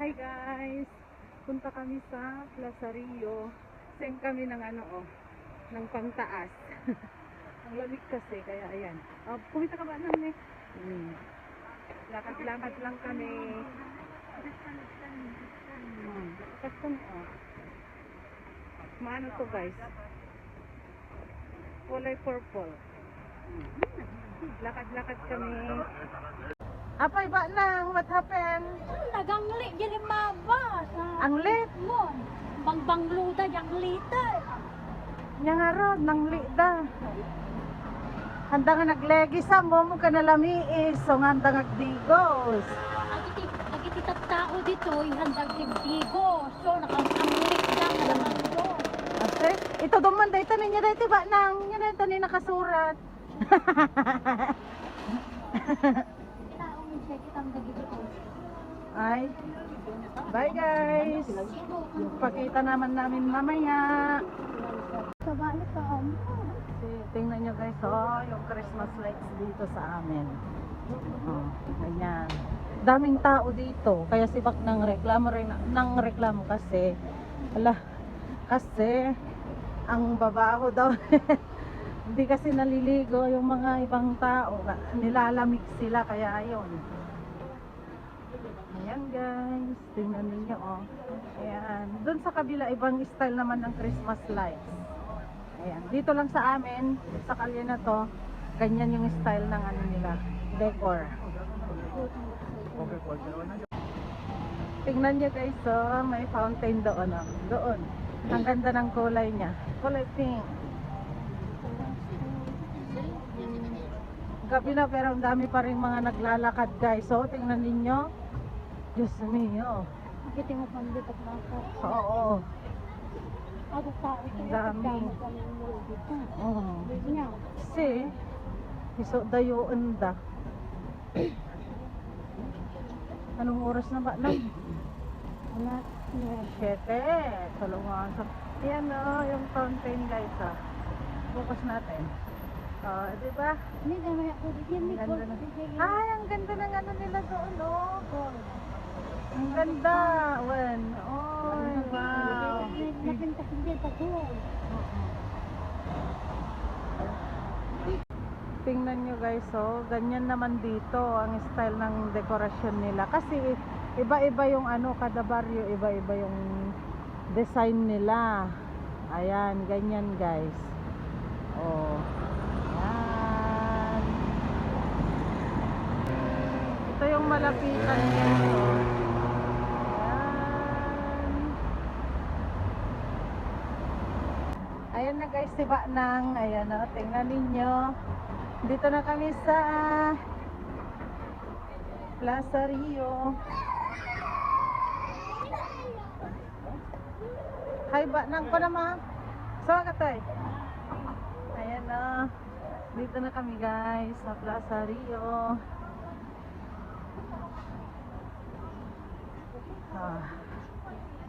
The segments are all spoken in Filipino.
Hi guys! Punta kami sa Plaza Rio. Send kami ng ng pangtaas. Ang lamig kasi, kaya ayan. Pumita ka ba namin eh? Lakad-lakad lang kami. Custom Maano to guys? Kulay purple. Lakad-lakad kami. Apay ba nang? What happened? Nagangli, dyan yung mabas. Ang late. Mon, bangbangluda, yung lita. Nya nga ron, nang lida. Handa nga naglegi sa mo ka nalamiis. So nga handa nga digos. Nagititat tao dito, ihandang tigdigo. So, nakanglit na, naman doon. Ate, ito duman da ito ninyo dito ba nang? Nya na ito ni nakasurat. Kinaungin siya, kitang dagito. Ay. Bye guys. Pakita naman namin mamaya. Sa balik ka, Tingnan nyo guys, yung Christmas lights dito sa amin. Ganyan. Daming tao dito, kaya sibak ng reklamo kasi kasi ang babaho daw. Hindi kasi naliligo yung mga ibang tao, nilalamig sila kaya ayun. Ayan guys, tingnan niyo Ayan, doon sa kabila ibang style naman ng Christmas lights. Ayan, dito lang sa amin, sa kalye na to, ganyan yung style ng nila, decor. Tingnan niyo guys, may fountain doon. Doon. Ang ganda ng kulay niya. Kulay pink. Gabi na pero ang dami pa rin mga naglalakad guys. So, tingnan ninyo. Diyos mio. Nakiting mo pang dito na ako. Oo. Ako tao, Ang dami. Niya. Kasi, iso dayuan da. Anong oras na ba? Anak, 7. Tulungan. Ayan yung fountain guys bukas natin. Di ba? hindi na may ako dito. Ang ganda na. Ay, ang ganda ng nila doon, Ang ganda. Oh, wow. Napinta hindi pa doon. Tingnan nyo guys, ganyan naman dito ang style ng dekorasyon nila. Kasi iba-iba yung kada baryo, iba-iba yung design nila. Ayan, ganyan guys. Ayan. Ito yung malapitan guys. Ayan na guys, diba nang, ayan tingnan ninyo. Dito na kami sa Plaza Rio. Hi ba nang ko na ma? Sawa ka tay? Ayan na. Dito na kami guys sa Plaza Rio.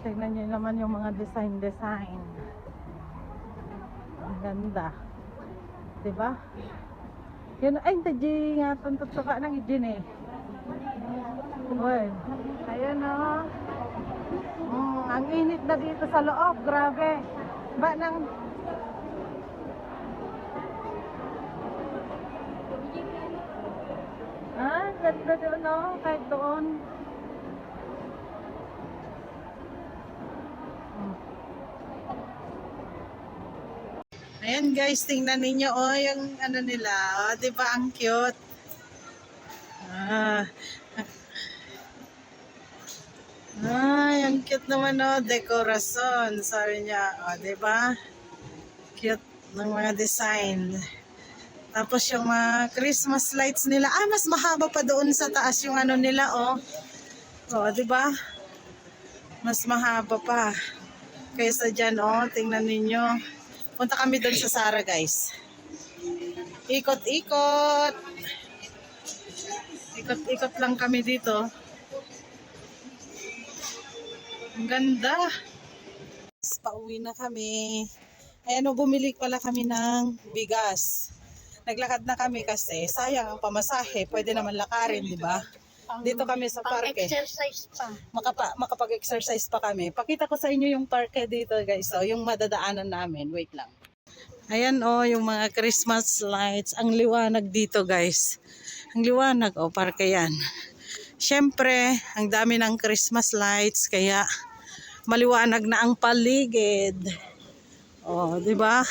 Tingnan nyo naman yung mga design. Ang ganda. Diba? Yun, ay, hindi nga tuntot ka ng idin eh. Ayan ang init na dito sa loob, grabe. Ba nang ganda doon kahit doon. Ayan guys, tingnan ninyo yung nila, 'di ba ang cute? Ang cute naman dekorasyon, sabi niya, 'di ba? Cute ng mga design. Tapos yung mga Christmas lights nila, mas mahaba pa doon sa taas yung nila, 'di ba? Mas mahaba pa kaysa diyan, tingnan ninyo. Punta kami doon sa Sara guys. Ikot-ikot. Ikot-ikot lang kami dito. Ang ganda. Pauwi na kami. Ayan bumili pala kami ng bigas. Naglakad na kami kasi sayang ang pamasahe. Pwede naman lakarin, di ba? Dito kami sa parke. Exercise pa. Makapag-exercise pa kami. Pakita ko sa inyo yung parke dito guys. So, yung madadaanan namin. Wait lang. Ayan yung mga Christmas lights. Ang liwanag dito guys. Ang liwanag parke yan. Siyempre, ang dami ng Christmas lights. Kaya maliwanag na ang paligid. Di ba?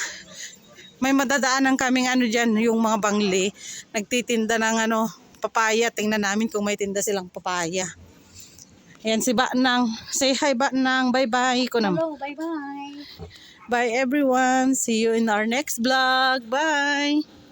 May madadaanan kaming dyan, yung mga bangli. Nagtitinda ng papaya. Tingnan namin kung may tinda silang papaya. Ayan si Batnang. Say hi Batnang. Bye-bye. Hello, bye-bye. Bye everyone. See you in our next vlog. Bye.